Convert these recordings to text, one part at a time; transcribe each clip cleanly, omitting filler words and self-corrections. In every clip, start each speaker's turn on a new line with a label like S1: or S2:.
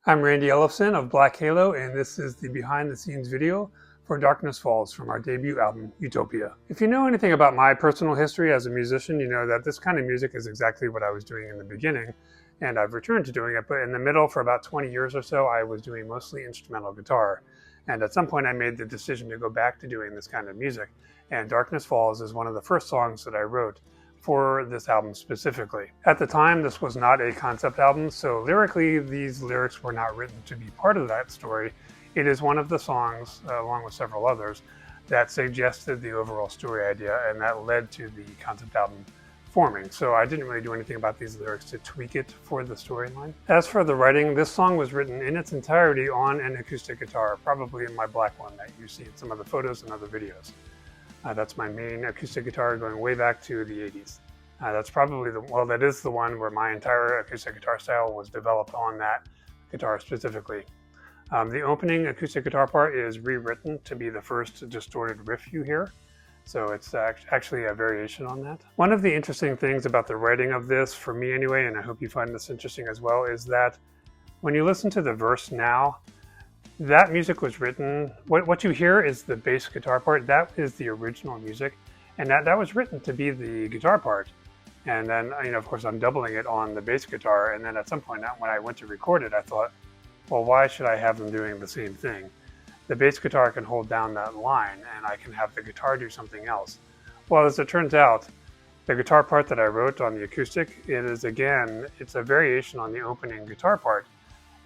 S1: I'm Randy Ellefson of Black Halo, and this is the behind-the-scenes video for Darkness Falls from our debut album, UTOPIA. If you know anything about my personal history as a musician, you know that this kind of music is exactly what I was doing in the beginning, and I've returned to doing it, but in the middle, for about 20 years or so, I was doing mostly instrumental guitar. And at some point, I made the decision to go back to doing this kind of music, and Darkness Falls is one of the first songs that I wrote for this album specifically. At the time, this was not a concept album, so lyrically, these lyrics were not written to be part of that story. It is one of the songs, along with several others, that suggested the overall story idea, and that led to the concept album forming. So I didn't really do anything about these lyrics to tweak it for the storyline. As for the writing, this song was written in its entirety on an acoustic guitar, probably in my black one that you see in some of the photos and other videos. That's my main acoustic guitar going way back to the 80s. That's probably that is the one where my entire acoustic guitar style was developed on that guitar specifically. The opening acoustic guitar part is rewritten to be the first distorted riff you hear. So it's actually a variation on that. One of the interesting things about the writing of this, for me anyway, and I hope you find this interesting as well, is that when you listen to the verse now, that music was written, what you hear is the bass guitar part. That is the original music, and that was written to be the guitar part. And then, of course, I'm doubling it on the bass guitar, and then at some point when I went to record it, I thought, well, why should I have them doing the same thing? The bass guitar can hold down that line, and I can have the guitar do something else. Well, as it turns out, the guitar part that I wrote on the acoustic, it's a variation on the opening guitar part.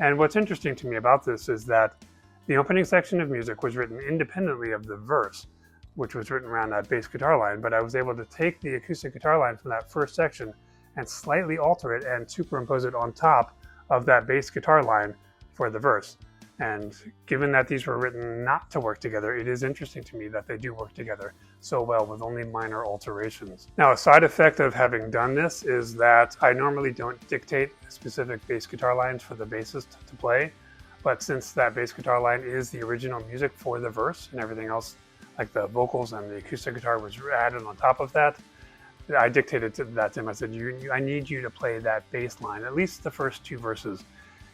S1: And what's interesting to me about this is that the opening section of music was written independently of the verse, which was written around that bass guitar line, but I was able to take the acoustic guitar line from that first section and slightly alter it and superimpose it on top of that bass guitar line for the verse. And given that these were written not to work together, it is interesting to me that they do work together so well with only minor alterations. Now, a side effect of having done this is that I normally don't dictate specific bass guitar lines for the bassist to play, but since that bass guitar line is the original music for the verse and everything else, like the vocals and the acoustic guitar was added on top of that, I dictated that to him. I said, I need you to play that bass line, at least the first two verses.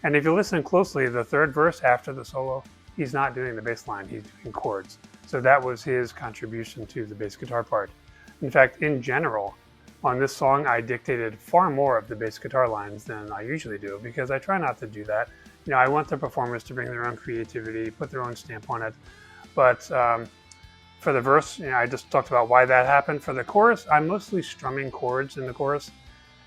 S1: And if you listen closely, the third verse after the solo, he's not doing the bass line, he's doing chords. So that was his contribution to the bass guitar part. In fact, in general, on this song, I dictated far more of the bass guitar lines than I usually do, because I try not to do that. I want the performers to bring their own creativity, put their own stamp on it. But for the verse, I just talked about why that happened. For the chorus, I'm mostly strumming chords in the chorus.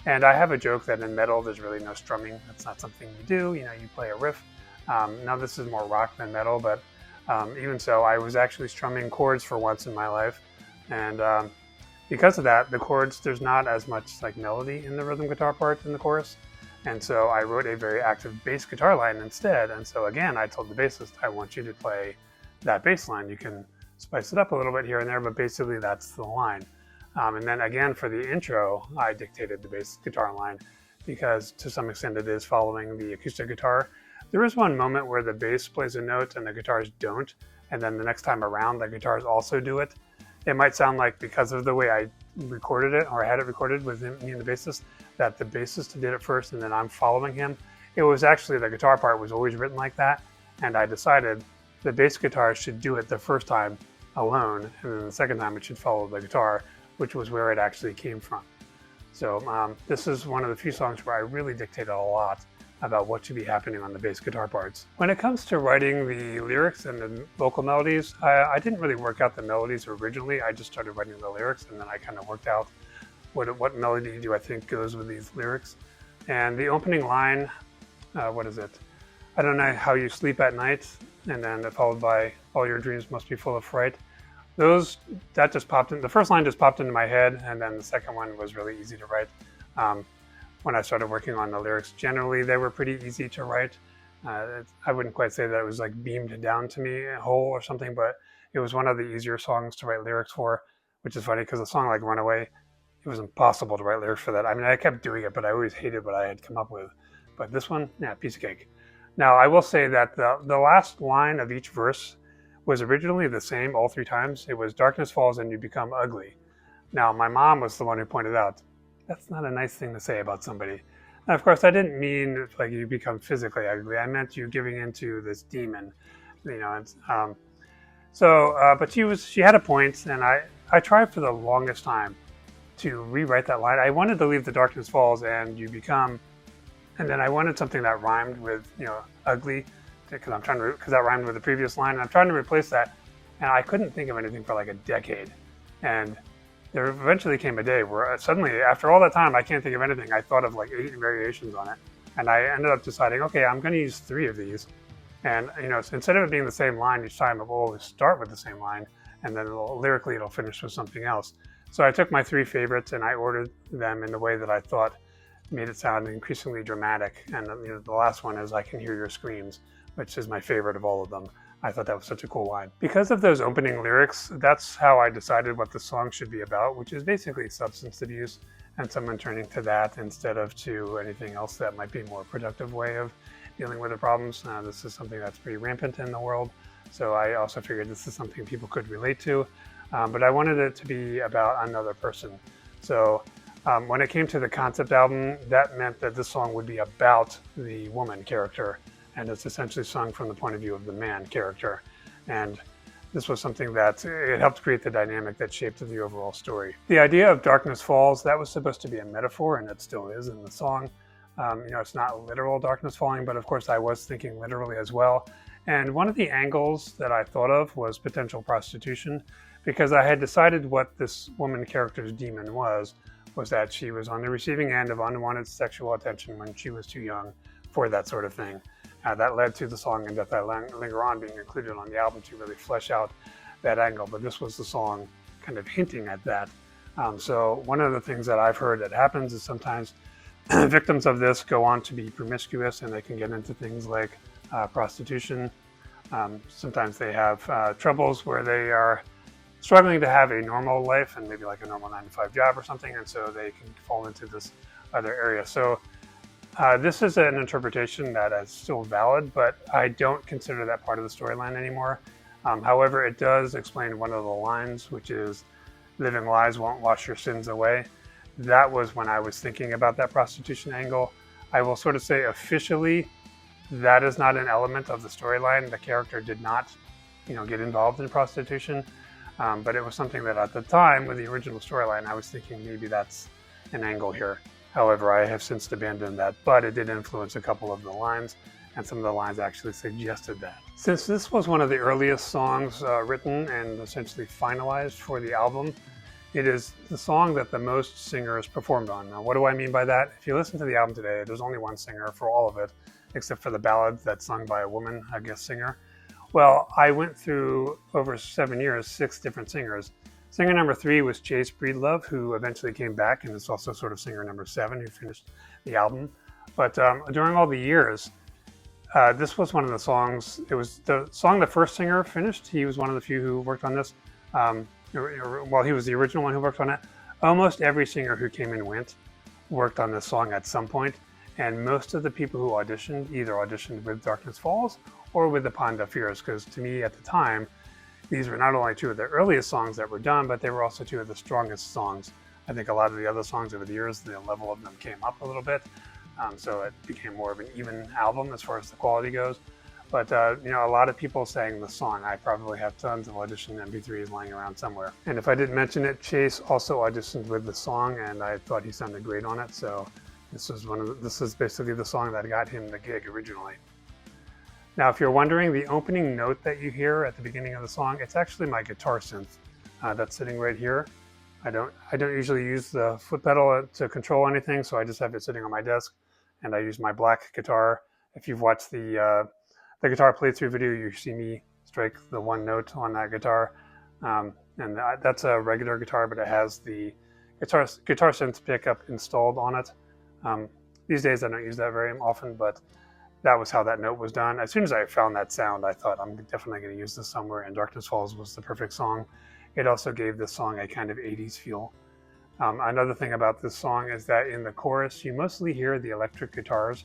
S1: And I have a joke that in metal, there's really no strumming. That's not something you do. You play a riff. Now this is more rock than metal, but even so, I was actually strumming chords for once in my life. And because of that, the chords, there's not as much like melody in the rhythm guitar part in the chorus. And so I wrote a very active bass guitar line instead. And so again, I told the bassist, I want you to play that bass line. You can spice it up a little bit here and there, but basically that's the line. And then again, for the intro, I dictated the bass guitar line because to some extent it is following the acoustic guitar. There is one moment where the bass plays a note and the guitars don't, and then the next time around, the guitars also do it. It might sound like because of the way I recorded it, or I had it recorded with me and the bassist, that the bassist did it first and then I'm following him. It was actually the guitar part was always written like that, and I decided the bass guitar should do it the first time alone, and then the second time it should follow the guitar, which was where it actually came from. So this is one of the few songs where I really dictated a lot about what should be happening on the bass guitar parts. When it comes to writing the lyrics and the vocal melodies, I didn't really work out the melodies originally. I just started writing the lyrics, and then I kind of worked out what melody do I think goes with these lyrics. And the opening line, what is it? I don't know how you sleep at night, and then followed by all your dreams must be full of fright. That just popped in. The first line just popped into my head, and then the second one was really easy to write. When I started working on the lyrics, generally they were pretty easy to write. I wouldn't quite say that it was like beamed down to me whole or something, but it was one of the easier songs to write lyrics for, which is funny because a song like Runaway, it was impossible to write lyrics for that. I mean, I kept doing it, but I always hated what I had come up with. But this one, yeah, piece of cake. Now, I will say that the last line of each verse was originally the same all three times. It was darkness falls and you become ugly. Now, my mom was the one who pointed out, that's not a nice thing to say about somebody. And of course, I didn't mean like you become physically ugly. I meant you giving into this demon, you know. But she had a point, and I tried for the longest time to rewrite that line. I wanted to leave the darkness falls and you become, and then I wanted something that rhymed with, you know, ugly, because that rhymed with the previous line, and I'm trying to replace that, and I couldn't think of anything for like a decade. And there eventually came a day where suddenly, after all that time, I can't think of anything. I thought of like 8 variations on it, and I ended up deciding, okay, I'm going to use 3 of these. And, you know, so instead of it being the same line each time, it will always start with the same line, and then lyrically it'll finish with something else. So I took my 3 favorites and I ordered them in the way that I thought made it sound increasingly dramatic. And, you know, the last one is "I Can Hear Your Screams," which is my favorite of all of them. I thought that was such a cool line. Because of those opening lyrics, that's how I decided what the song should be about, which is basically substance abuse and someone turning to that instead of to anything else that might be a more productive way of dealing with the problems. This is something that's pretty rampant in the world, so I also figured this is something people could relate to, but I wanted it to be about another person. So when it came to the concept album, that meant that this song would be about the woman character, and it's essentially sung from the point of view of the man character. And this was something that it helped create the dynamic that shaped the overall story. The idea of darkness falls, that was supposed to be a metaphor, and it still is in the song. You know, it's not literal darkness falling, but of course I was thinking literally as well. And one of the angles that I thought of was potential prostitution, because I had decided what this woman character's demon was that she was on the receiving end of unwanted sexual attention when she was too young for that sort of thing. That led to the song "And Death I Linger On" being included on the album to really flesh out that angle, but this was the song kind of hinting at that. So one of the things that I've heard that happens is sometimes victims of this go on to be promiscuous, and they can get into things like prostitution. Sometimes they have troubles where they are struggling to have a normal life and maybe like a normal 9-to-5 job or something, and so they can fall into this other area. So this is an interpretation that is still valid, but I don't consider that part of the storyline anymore. However, it does explain one of the lines, which is "Living lies won't wash your sins away." That was when I was thinking about that prostitution angle. I will sort of say officially that is not an element of the storyline. The character did not, you know, get involved in prostitution, but it was something that at the time with the original storyline, I was thinking maybe that's an angle here. However, I have since abandoned that, but it did influence a couple of the lines, and some of the lines actually suggested that. Since this was one of the earliest songs written and essentially finalized for the album, it is the song that the most singers performed on. Now, what do I mean by that? If you listen to the album today, there's only one singer for all of it, except for the ballad that's sung by a woman, a guest singer. Well, I went through, over 7 years, 6 different singers. Singer number 3 was Chase Breedlove, who eventually came back, and is also sort of singer number 7, who finished the album. But during all the years, this was one of the songs. It was the song the first singer finished. He was one of the few who worked on this. Well, he was the original one who worked on it. Almost every singer who came and went worked on this song at some point, and most of the people who auditioned either auditioned with Darkness Falls or with The Pond of Fears, because to me at the time, these were not only 2 of the earliest songs that were done, but they were also 2 of the strongest songs. I think a lot of the other songs over the years, the level of them came up a little bit, so it became more of an even album as far as the quality goes. But, you know, a lot of people sang the song. I probably have tons of audition MP3s lying around somewhere. And if I didn't mention it, Chase also auditioned with the song, and I thought he sounded great on it. So this is basically the song that got him the gig originally. Now, if you're wondering, the opening note that you hear at the beginning of the song, it's actually my guitar synth that's sitting right here. I don't usually use the foot pedal to control anything, so I just have it sitting on my desk, and I use my black guitar. If you've watched the guitar playthrough video, you see me strike the one note on that guitar. And that's a regular guitar, but it has the guitar synth pickup installed on it. These days I don't use that very often, but that was how that note was done. As soon as I found that sound, I thought I'm definitely going to use this somewhere, and Darkness Falls was the perfect song. It also gave this song a kind of 80s feel. Another thing about this song is that in the chorus, you mostly hear the electric guitars,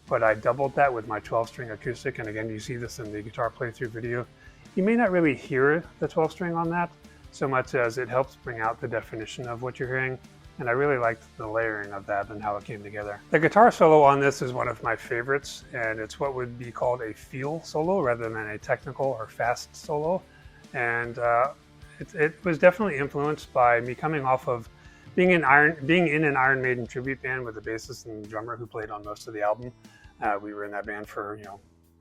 S1: but I doubled that with my 12-string acoustic, and again, you see this in the guitar playthrough video. You may not really hear the 12-string on that so much as it helps bring out the definition of what you're hearing. and I really liked the layering of that and how it came together. The guitar solo on this is one of my favorites, and it's what would be called a feel solo rather than a technical or fast solo. And it was definitely influenced by me coming off of being in an Iron Maiden tribute band with a bassist and drummer who played on most of the album. We were in that band for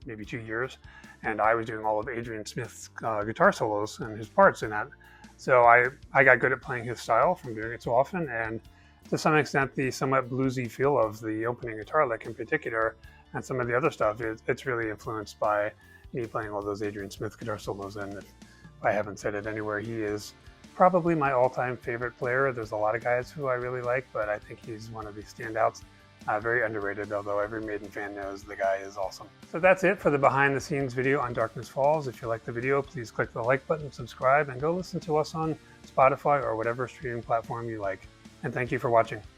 S1: maybe 2 years, and I was doing all of Adrian Smith's guitar solos and his parts in that. So I got good at playing his style from doing it so often, and to some extent the somewhat bluesy feel of the opening guitar lick in particular, and some of the other stuff, it's really influenced by me playing all those Adrian Smith guitar solos. And if I haven't said it anywhere, he is probably my all-time favorite player. There's a lot of guys who I really like, but I think he's one of the standouts. Very underrated, although every Maiden fan knows the guy is awesome. So that's it for the behind the scenes video on Darkness Falls. If you like the video, please click the like button, subscribe, and go listen to us on Spotify or whatever streaming platform you like. And thank you for watching.